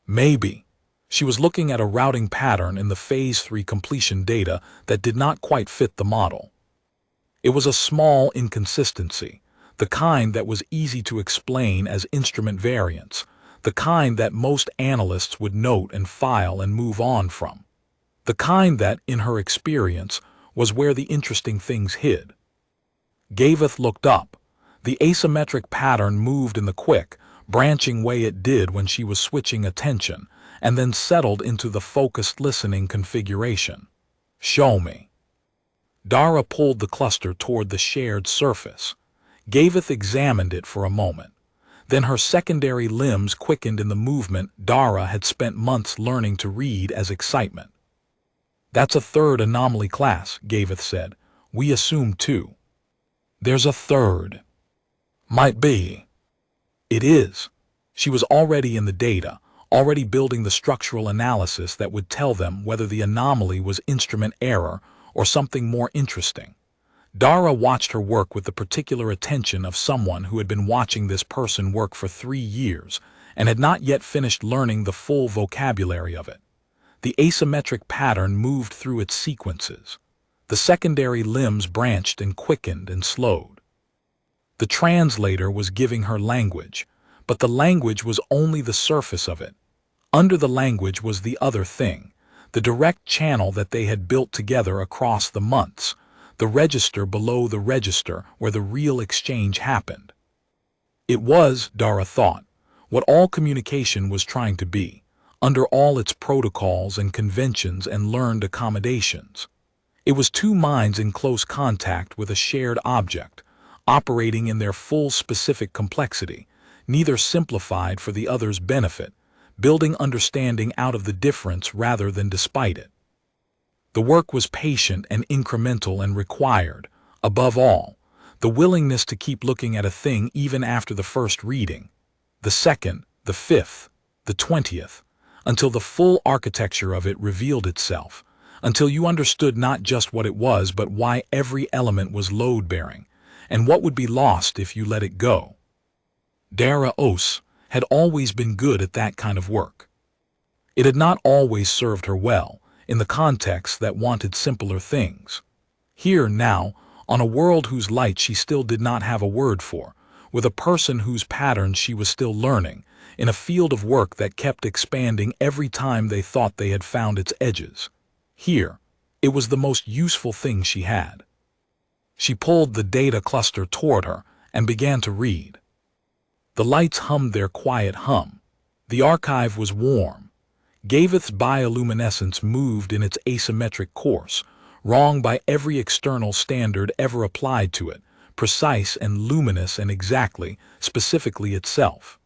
"Maybe." She was looking at a routing pattern in the Phase 3 completion data that did not quite fit the model. It was a small inconsistency, the kind that was easy to explain as instrument variance, the kind that most analysts would note and file and move on from. The kind that, in her experience, was where the interesting things hid. Gavith looked up. The asymmetric pattern moved in the quick, branching way it did when she was switching attention, and then settled into the focused listening configuration. "Show me." Dara pulled the cluster toward the shared surface. Gavith examined it for a moment. Then her secondary limbs quickened in the movement Dara had spent months learning to read as excitement. "That's a third anomaly class," Gavith said. "We assume 2. "There's a third." "Might be." "It is." She was already in the data, already building the structural analysis that would tell them whether the anomaly was instrument error or something more interesting. Dara watched her work with the particular attention of someone who had been watching this person work for 3 years and had not yet finished learning the full vocabulary of it. The asymmetric pattern moved through its sequences. The secondary limbs branched and quickened and slowed. The translator was giving her language, but the language was only the surface of it. Under the language was the other thing, the direct channel that they had built together across the months, the register below the register where the real exchange happened. It was, Dara thought, what all communication was trying to be, under all its protocols and conventions and learned accommodations. It was 2 minds in close contact with a shared object, operating in their full specific complexity, neither simplified for the other's benefit, building understanding out of the difference rather than despite it. The work was patient and incremental and required, above all, the willingness to keep looking at a thing even after the first reading, the second, the 5th, the 20th, until the full architecture of it revealed itself, until you understood not just what it was but why every element was load-bearing, and what would be lost if you let it go. Dara had always been good at that kind of work. It had not always served her well, in the context that wanted simpler things. Here, now, on a world whose light she still did not have a word for, with a person whose patterns she was still learning, in a field of work that kept expanding every time they thought they had found its edges. Here, it was the most useful thing she had. She pulled the data cluster toward her and began to read. The lights hummed their quiet hum. The archive was warm. Gavith's bioluminescence moved in its asymmetric course, wrong by every external standard ever applied to it, precise and luminous and exactly, specifically itself.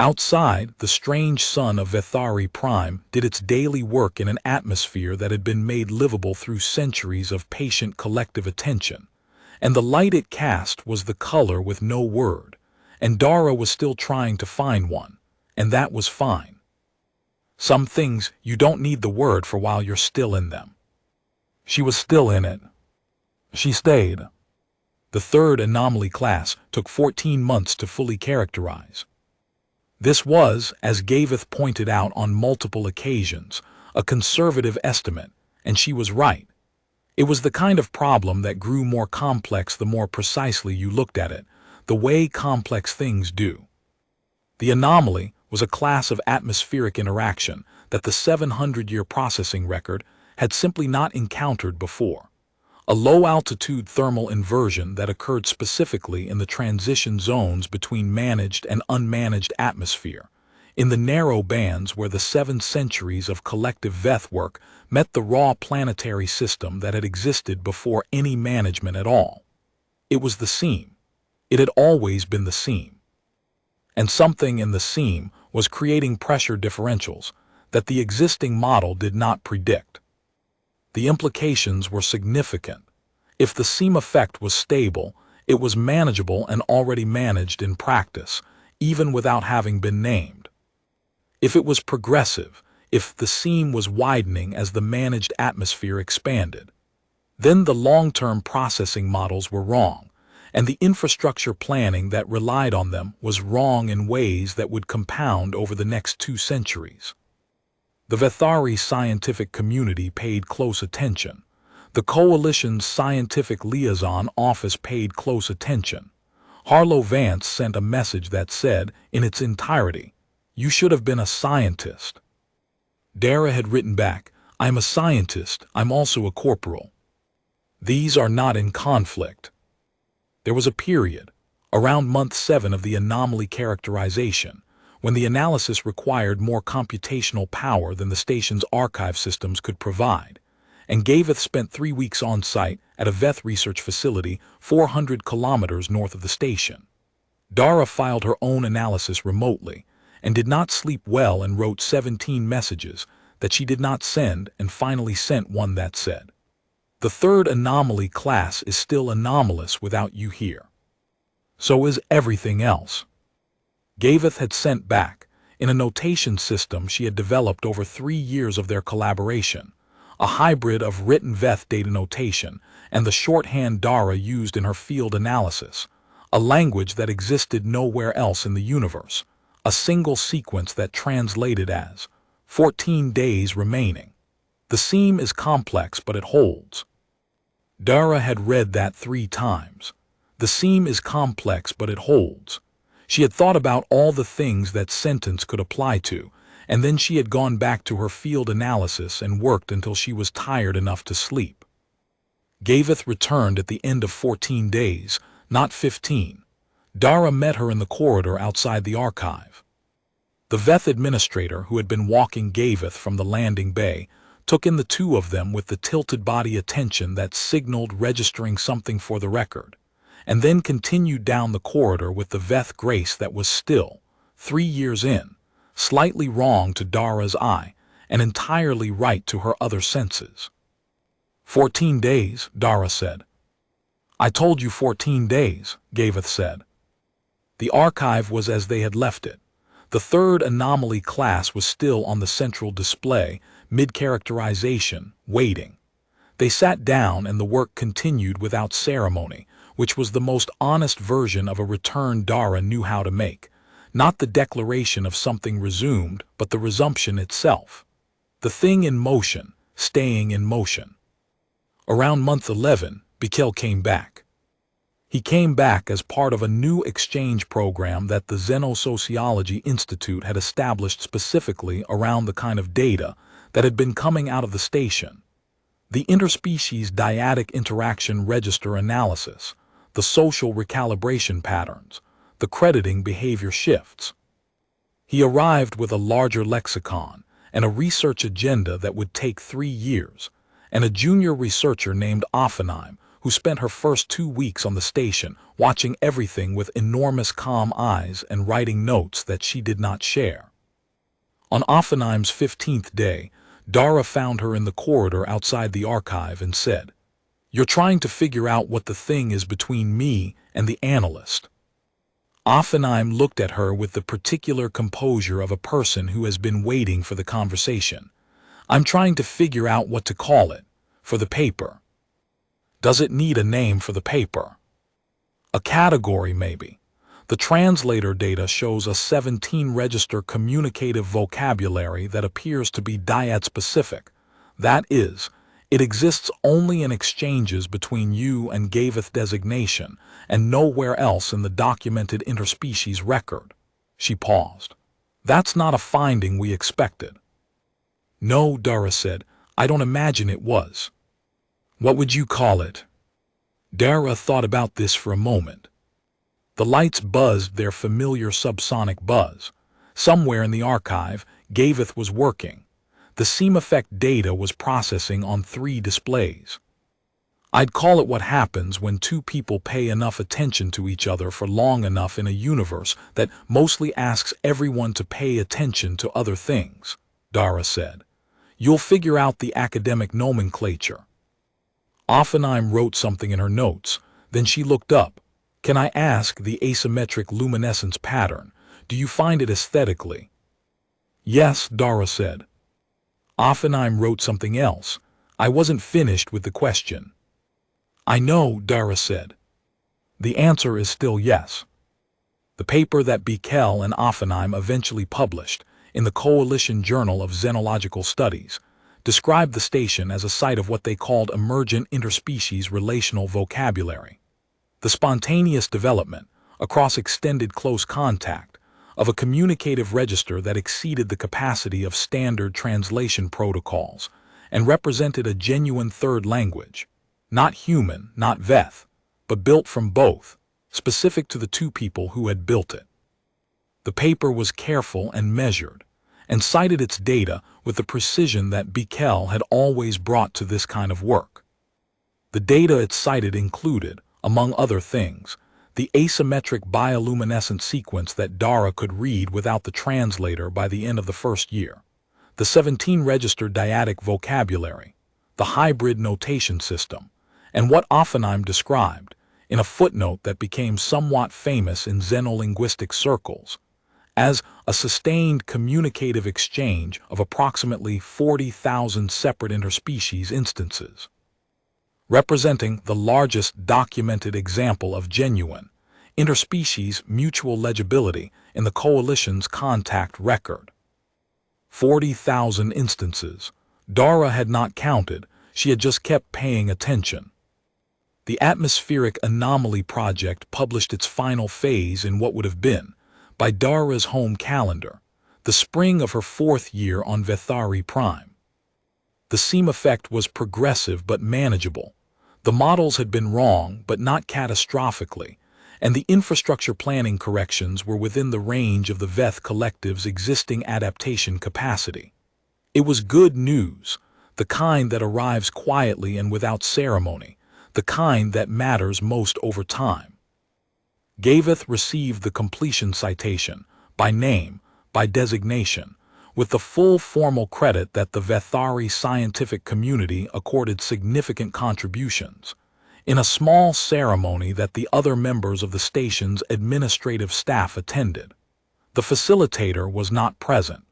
Outside, the strange sun of Vethari Prime did its daily work in an atmosphere that had been made livable through centuries of patient collective attention, and the light it cast was the color with no word, and Dara was still trying to find one, and that was fine. Some things you don't need the word for while you're still in them. She was still in it. She stayed. The third anomaly class took 14 months to fully characterize. This was, as Gavith pointed out on multiple occasions, a conservative estimate, and she was right. It was the kind of problem that grew more complex the more precisely you looked at it, the way complex things do. The anomaly was a class of atmospheric interaction that the 700-year processing record had simply not encountered before. A low-altitude thermal inversion that occurred specifically in the transition zones between managed and unmanaged atmosphere, in the narrow bands where the 7 centuries of collective Veth work met the raw planetary system that had existed before any management at all. It was the seam. It had always been the seam. And something in the seam was creating pressure differentials that the existing model did not predict. The implications were significant. If the seam effect was stable, it was manageable and already managed in practice, even without having been named. If it was progressive, if the seam was widening as the managed atmosphere expanded, then the long-term processing models were wrong, and the infrastructure planning that relied on them was wrong in ways that would compound over the next 2 centuries. The Vethari scientific community paid close attention. The Coalition's Scientific Liaison Office paid close attention. Harlow Vance sent a message that said, in its entirety, "You should have been a scientist." Dara had written back, "I'm a scientist, I'm also a corporal. These are not in conflict." There was a period, around month 7 of the anomaly characterization, when the analysis required more computational power than the station's archive systems could provide, and Gaveth spent 3 weeks on site at a Veth research facility 400 kilometers north of the station. Dara filed her own analysis remotely, and did not sleep well and wrote 17 messages that she did not send and finally sent one that said, "The 3rd anomaly class is still anomalous without you here. So is everything else." Gaveth had sent back, in a notation system she had developed over 3 years of their collaboration, a hybrid of written Veth data notation and the shorthand Dara used in her field analysis, a language that existed nowhere else in the universe, a single sequence that translated as 14 days remaining. The seam is complex, but it holds. Dara had read that 3 times. The seam is complex, but it holds. She had thought about all the things that sentence could apply to, and then she had gone back to her field analysis and worked until she was tired enough to sleep. Gaveth returned at the end of 14 days, not 15. Dara met her in the corridor outside the archive. The Veth administrator, who had been walking Gaveth from the landing bay, took in the 2 of them with the tilted body attention that signaled registering something for the record, and then continued down the corridor with the Veth grace that was still, 3 years in, slightly wrong to Dara's eye and entirely right to her other senses. 14 days, Dara said. "I told you 14 days, Gaveth said. The archive was as they had left it. The 3rd anomaly class was still on the central display, mid-characterization, waiting. They sat down and the work continued without ceremony, which was the most honest version of a return Dara knew how to make. Not the declaration of something resumed, but the resumption itself. The thing in motion, staying in motion. Around month 11, Bikel came back. He came back as part of a new exchange program that the Xenosociology Institute had established specifically around the kind of data that had been coming out of the station. The interspecies dyadic interaction register analysis, the social recalibration patterns, the crediting behavior shifts. He arrived with a larger lexicon and a research agenda that would take 3 years, and a junior researcher named Offenheim, who spent her first 2 weeks on the station watching everything with enormous calm eyes and writing notes that she did not share. On Offenheim's 15th day, Dara found her in the corridor outside the archive and said, "You're trying to figure out what the thing is between me and the analyst." Offenheim looked at her with the particular composure of a person who has been waiting for the conversation. "I'm trying to figure out what to call it, for the paper." "Does it need a name for the paper?" "A category, maybe. The translator data shows a 17-register communicative vocabulary that appears to be dyad-specific. That is, it exists only in exchanges between you and Gaveth designation, and nowhere else in the documented interspecies record." She paused. "That's not a finding we expected." "No," Dara said, "I don't imagine it was." "What would you call it?" Dara thought about this for a moment. The lights buzzed their familiar subsonic buzz. Somewhere in the archive, Gaveth was working. The seam effect data was processing on 3 displays. I'd call it what happens when 2 people pay enough attention to each other for long enough in a universe that mostly asks everyone to pay attention to other things, Dara said. You'll figure out the academic nomenclature. Offenheim wrote something in her notes, then she looked up. Can I ask the asymmetric luminescence pattern? Do you find it aesthetically? Yes, Dara said. Offenheim wrote something else. I wasn't finished with the question. I know, Dara said. The answer is still yes. The paper that Bickel and Offenheim eventually published in the Coalition Journal of Xenological Studies described the station as a site of what they called emergent interspecies relational vocabulary, the spontaneous development, across extended close contact, of a communicative register that exceeded the capacity of standard translation protocols and represented a genuine third language, not human, not Veth, but built from both, specific to the 2 people who had built it. The paper was careful and measured, and cited its data with the precision that Bickel had always brought to this kind of work. The data it cited included, among other things, the asymmetric bioluminescent sequence that Dara could read without the translator by the end of the first year, the 17-register dyadic vocabulary, the hybrid notation system, and what Offenheim described, in a footnote that became somewhat famous in xenolinguistic circles, as a sustained communicative exchange of approximately 40,000 separate interspecies instances, representing the largest documented example of genuine, interspecies mutual legibility in the Coalition's contact record. 40,000 instances. Dara had not counted, she had just kept paying attention. The Atmospheric Anomaly Project published its final phase in what would have been, by Dara's home calendar, the spring of her 4th year on Vethari Prime. The seam effect was progressive but manageable. The models had been wrong, but not catastrophically, and the infrastructure planning corrections were within the range of the Veth collective's existing adaptation capacity. It was good news, the kind that arrives quietly and without ceremony, the kind that matters most over time. Gaveth received the completion citation, by name, by designation, with the full formal credit that the Vethari scientific community accorded significant contributions, in a small ceremony that the other members of the station's administrative staff attended. The facilitator was not present.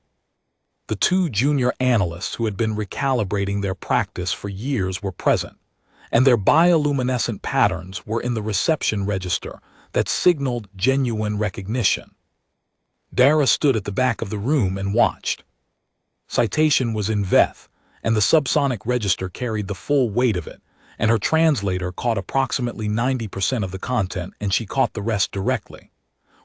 The 2 junior analysts who had been recalibrating their practice for years were present, and their bioluminescent patterns were in the reception register that signaled genuine recognition. Dara stood at the back of the room and watched. Citation was in Veth, and the subsonic register carried the full weight of it, and her translator caught approximately 90% of the content, and she caught the rest directly.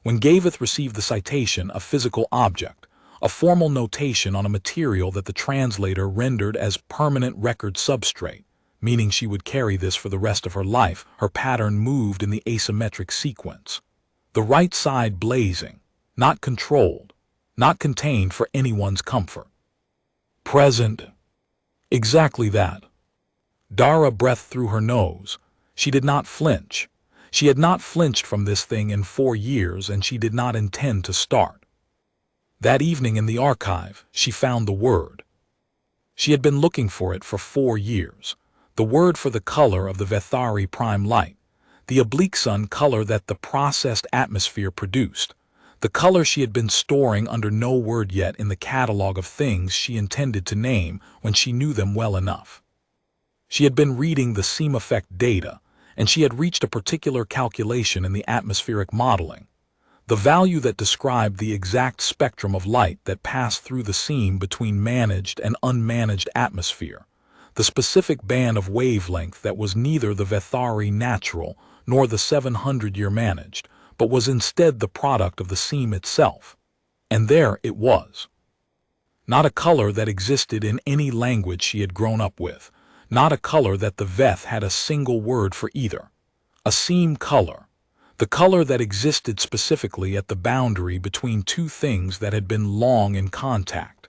When Gaveth received the citation, a physical object, a formal notation on a material that the translator rendered as permanent record substrate, meaning she would carry this for the rest of her life, her pattern moved in the asymmetric sequence. The right side blazing, not controlled, not contained for anyone's comfort. Present. Exactly that. Dara breathed through her nose. She did not flinch. She had not flinched from this thing in 4 years, and she did not intend to start. That evening in the archive, she found the word. She had been looking for it for 4 years. The word for the color of the Vethari prime light, the oblique sun color that the processed atmosphere produced, the color she had been storing under no word yet in the catalog of things she intended to name when she knew them well enough. She had been reading the seam effect data, and she had reached a particular calculation in the atmospheric modeling, the value that described the exact spectrum of light that passed through the seam between managed and unmanaged atmosphere, the specific band of wavelength that was neither the Vethari natural nor the 700-year managed, but was instead the product of the seam itself. And there it was. Not a color that existed in any language she had grown up with, not a color that the Veth had a single word for either. A seam color, the color that existed specifically at the boundary between two things that had been long in contact.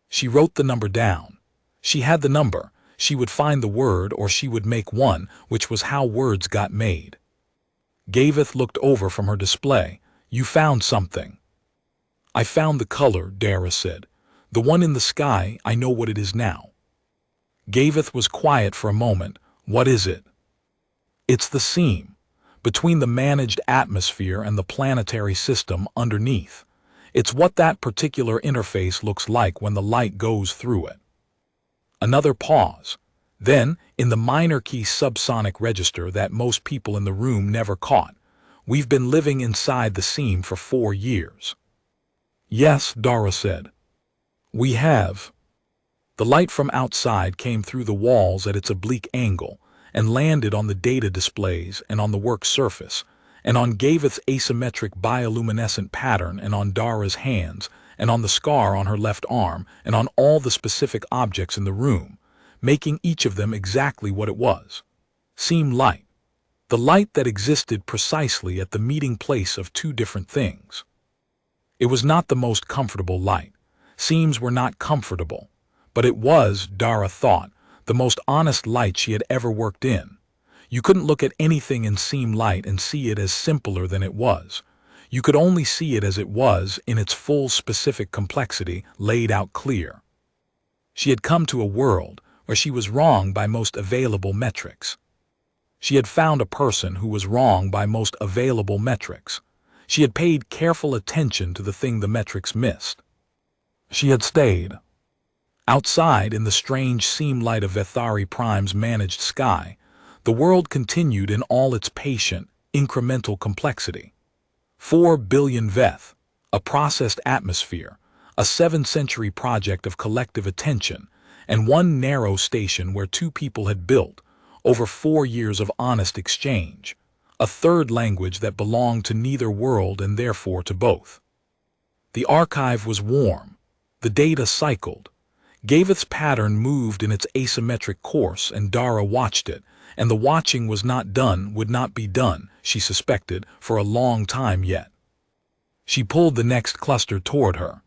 She wrote the number down. She had the number. She would find the word or she would make one, which was how words got made. Gavith looked over from her display. You found something. I found the color, Dara said. The one in the sky, I know what it is now. Gavith was quiet for a moment. What is it? It's the seam between the managed atmosphere and the planetary system underneath. It's what that particular interface looks like when the light goes through it. Another pause. Then, in the minor key subsonic register that most people in the room never caught, we've been living inside the seam for 4 years. Yes, Dara said. We have. The light from outside came through the walls at its oblique angle and landed on the data displays and on the work surface, and on Gavith's asymmetric bioluminescent pattern and on Dara's hands, and on the scar on her left arm, and on all the specific objects in the room, making each of them exactly what it was. Seam light. The light that existed precisely at the meeting place of two different things. It was not the most comfortable light. Seams were not comfortable. But it was, Dara thought, the most honest light she had ever worked in. You couldn't look at anything in seam light and see it as simpler than it was. You could only see it as it was in its full specific complexity laid out clear. She had come to a world where she was wrong by most available metrics. She had found a person who was wrong by most available metrics. She had paid careful attention to the thing the metrics missed. She had stayed. Outside, in the strange seam light of Vethari Prime's managed sky, the world continued in all its patient, incremental complexity. 4 billion Veth, a processed atmosphere, a 7th-century project of collective attention, and one narrow station where 2 people had built, over 4 years of honest exchange, a third language that belonged to neither world and therefore to both. The archive was warm. The data cycled. Gavith's pattern moved in its asymmetric course, and Dara watched it, and the watching was not done, would not be done, she suspected, for a long time yet. She pulled the next cluster toward her.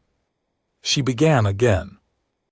She began again.